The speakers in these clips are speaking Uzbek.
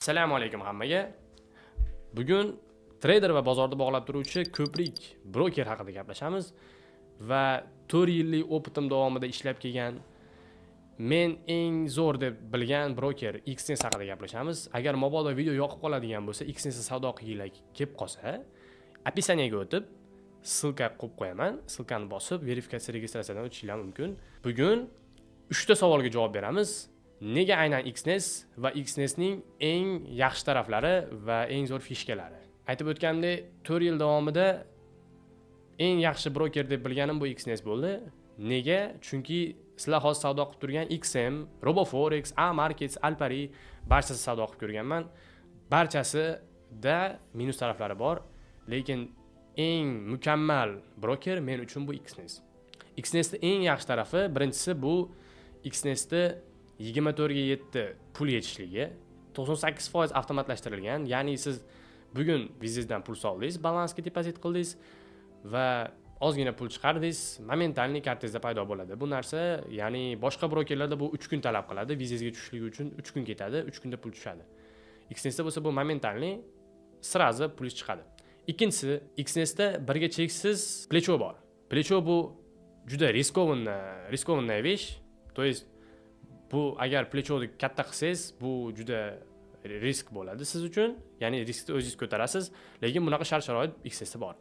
Assalomu alaykum hammaga. Bugun trader va bozorda bog'lab turuvchi ko'prik broker haqida gaplashamiz va 4 yillik o'pitim davomida ishlab kelgan men eng zo'r deb bilgan broker Xness haqida gaplashamiz. Agar mabodo video yoqib qoladigan bo'lsa, Xness savdo qilginglar kelib qolsa, описаниеga o'tib ssilka qo'yib qo'yaman. Ssilkani bosib, verifikatsiya registratsiyadan o'tishingiz mumkin. Bugun 3 ta savolga javob beramiz. Nega aynan Xness va Xnessning eng yaxshi taraflari va eng zo'r fishkalari? Aytib o'tgandek, 4 yil davomida eng yaxshi broker deb bilganim bu Xness bo'ldi. Nega? Chunki sizlar hozir savdo qilib turgan XM, RoboForex, A-Markets, Alpari barchasi savdo qilib ko'rganman. Barchasida minus taraflari bor, lekin eng mukammal broker men uchun bu Xness. Xnessning eng yaxshi tarafi birinchisi bu Xnessda 24 ga 7 pul yetishligi, 98% avtomatlashtirilgan, ya'ni siz bugun vizingizdan pul soldingiz, balansga depozit qildingiz va ozgina pul chiqardingiz, momentalniy kartingizda paydo bo'ladi. Bu narsa, ya'ni boshqa brokerlarda bu 3 kun talab qiladi, vizingizga tushishligi uchun 3 kun ketadi, 3 kunda pul tushadi. Xnessda bo'lsa bu momentalniy, srazi pul chiqadi. Ikkinchisi, Xnessda birga cheksiz plecho bor. Plecho bu juda riskovanная вещь, то есть bu agar plechoni katta qilsangiz, bu juda risk bo'ladi siz uchun. Ya'ni riskni o'zingiz ko'tarasiz, lekin bunaqa shart-sharoit Xnessda bor.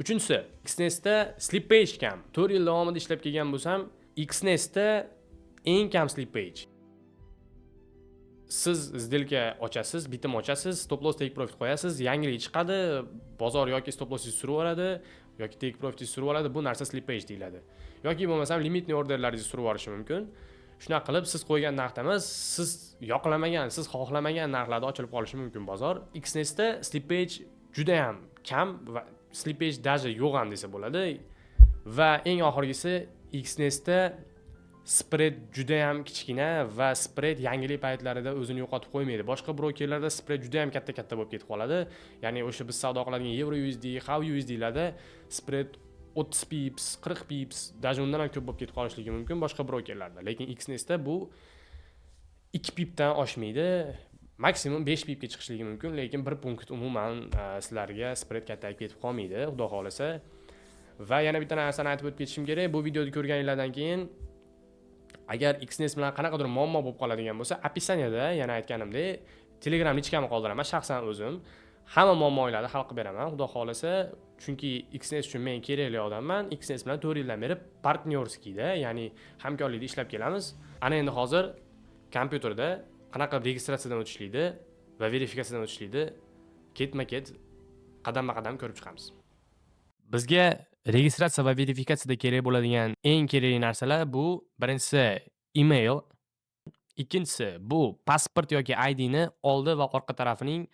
Uchinchisi, Xnessda slippage kam. 4 yil davomida ishlab kelgan bo'lsam, Xnessda eng kam slippage. Siz сделка ochasiz, bitim ochasiz, stop loss take profit qo'yasiz, yangilik chiqadi, bozor yoki stop lossingizni surib oladi, yoki take profitingizni surib oladi, bu narsa slippage deyiladi. Yoki bo'lmasam limitli orderlaringizni surib olishi mumkin. Shunaqa qilib siz qo'ygan narxda emas, siz yoqlamagan, siz xohlamagan narxlarda ochilib qolishi mumkin bozor. Xnessda slippage juda ham kam va slippage даже yo'q ham desa bo'ladi. Va eng oxirgisi, Xnessda spread juda ham kichkina va spread yangilik paytlarida o'zini yo'qotib qo'ymaydi. Boshqa brokerlarda spread juda ham katta bo'lib ketib qoladi. Ya'ni o'sha biz savdo qiladigan Euro USD, HAV USD larda spread 30 pips, 40 pips, даже undan ham ko'p bo'lib ketib qolishligi mumkin boshqa brokerlarda. Lekin Xnessda bu 2 pipdan oshmaydi, maksimum 5 pipga chiqishligi mumkin, lekin 1 punkt umuman sizlarga spread kattayib ketib qolmaydi, xudo xolasa. Va yana bitta narsani aytib o'tib ketishim kerak. Bu videoni ko'rganinglardan keyin agar Xness bilan qanaqadir muammo bo'lib qoladigan bo'lsa, описаниеda yana aytganimdek, Telegram lichkamni qoldiraman, shaxsan o'zim hamma muammolarni hal qilib beraman, xudo xolasa. Chunki Xness uchun men kerakli odamman. Xness bilan 4 yildan beri partnyorskiyda, ya'ni hamkorlikda ishlab kelamiz. Ana endi hozir kompyuterda qanaqa registratsiyadan o'tishlikni va verifikatsiyadan o'tishlikni ketma-ket qadamma-qadam ko'rib chiqamiz. Bizga registratsiya va verifikatsiyada kerak bo'ladigan eng kerakli narsalar bu birinchisi email, ikkinchisi bu pasport yoki ID ni oldi va orqa tarafining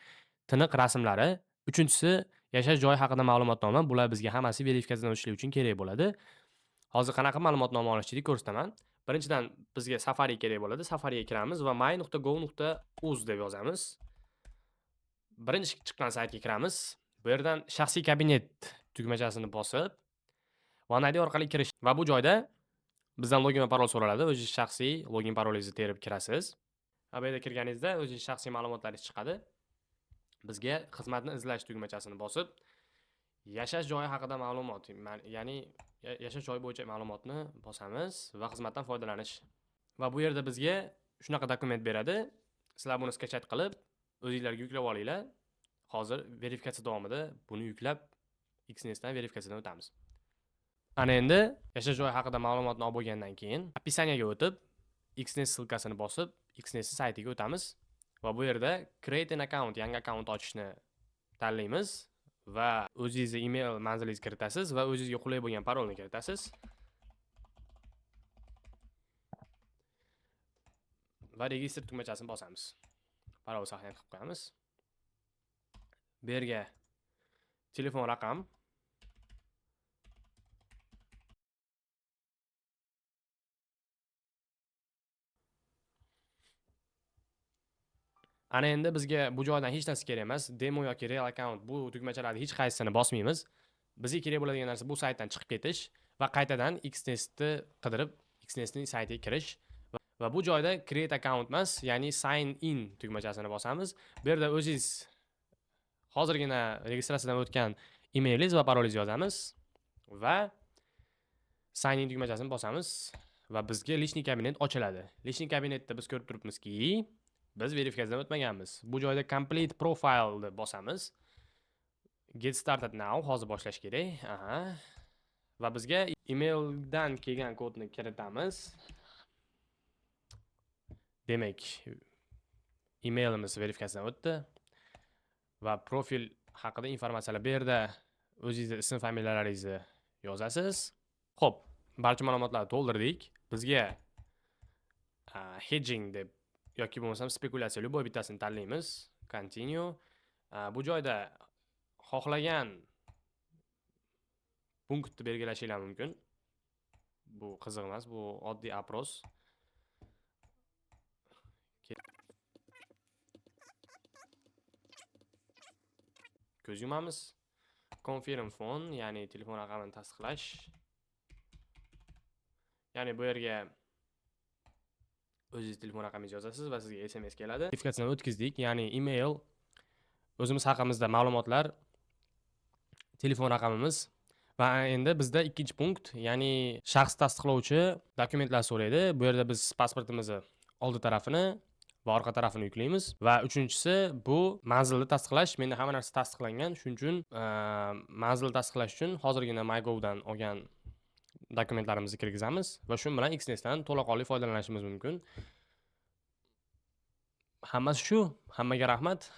tiniq rasmlari, uchinchisi yashash joyi haqida ma'lumotnoma. Bular bizga hammasi verifikatsiyadan o'tishlik uchun kerak bo'ladi. Hozir qanaqa ma'lumotnoma olishni ko'rsataman. Birinchidan bizga Safari kerak bo'ladi. Safariga kiramiz va my.go.uz deb yozamiz. Birinchi chiqqan saytga kiramiz. Bu yerdan shaxsiy kabinet tugmachasini bosib, One ID orqali kirish va bu joyda bizdan login va parol so'raladi. O'zingiz shaxsiy login parolingizni terib kirasiz. Bu yerda kirganingizda o'zingiz shaxsiy ma'lumotlaringiz chiqadi. Bizga xizmatni izlash tugmachasini bosib, yashash joyi haqida ma'lumot, ya'ni yashash joyi bo'yicha ma'lumotni bosamiz va xizmatdan foydalanish. Va bu yerda bizga shunaqa dokument beradi. Sizlar buni skachat qilib, o'zingizlarga yuklab olinglar. Hozir verifikatsiya davomida buni yuklab Xnessdan verifikatsiyadan o'tamiz. Ana endi yashash joyi haqida ma'lumotni olib bo'lgandan keyin описаниеga o'tib, Xness ssilkasini bosib, Xness saytiga o'tamiz va bu yerda create an account, yangi akkaunt ochishni tanlaymiz va o'zingizning email manzilingizni kiritasiz va o'zingizga qulay bo'lgan parolni kiritasiz. Va register tugmachasini bosamiz. Parol saqlanib qilib qo'yamiz. Bu yerga telefon raqam, ana endi bizga bu joydan hech narsa kerak emas. Demo yoki real account, bu tugmachalarni hech qaysisini bosmaymiz. Bizga kerak bo'ladigan narsa bu saytdan chiqib ketish va qaytadan Xnessni qidirib, Xnessning saytiga kirish Va bu joyda create account emas, ya'ni sign in tugmachasini bosamiz. Bu yerda o'zingiz hozirgina registratsiyadan o'tgan emailingiz va parolingizni yozamiz va sign in tugmachasini bosamiz va bizga lishniy kabinet ochiladi. Lishniy kabinetda biz ko'rib turibmizki, biz verifikatsiyadan o'tmaganmiz. Bu joyda complete profile deb bosamiz. Get started now hozir boshlash kerak. Aha. Va bizga emaildan kelgan kodni kiritamiz. Demak, emailimiz verifikatsiyadan o'tdi va profil haqida informatsiyalar bu yerda o'zingizning ism familiyalaringizni yozasiz. Xo'p, barcha ma'lumotlarni to'ldirdik. Bizga hedging deb yoki bo'lmasam spekulyatsiya любой bittasini tanlaymiz. Continue. Bu joyda xohlagan punktni belgilashinglar mumkin. Bu qiziq emas, bu oddiy apros. Ko'z yumamiz. Confirm phone, ya'ni telefon raqamini tasdiqlash. Ya'ni bu yerga o'zingiz telefon raqamingizni yozasiz va sizga SMS keladi. Verifikatsiyani o'tkazdik, ya'ni email, o'zimiz haqimizda ma'lumotlar, telefon raqamimiz va endi bizda ikkinchi punkt, ya'ni shaxs tasdiqlovchi dokumentlar so'raydi. Bu yerda biz pasportimizni oldi tarafini va orqa tarafini yuklaymiz va uchinchisi bu manzilni tasdiqlash. Menda hamma narsa tasdiqlangan, shuning uchun manzilni tasdiqlash uchun hozirgina MyGovdan olgan dokumentlarimizni kirgizamiz va shu bilan Xnestdan to'laqonli foydalanishimiz mumkin. Hammasi shu. Hammaga rahmat.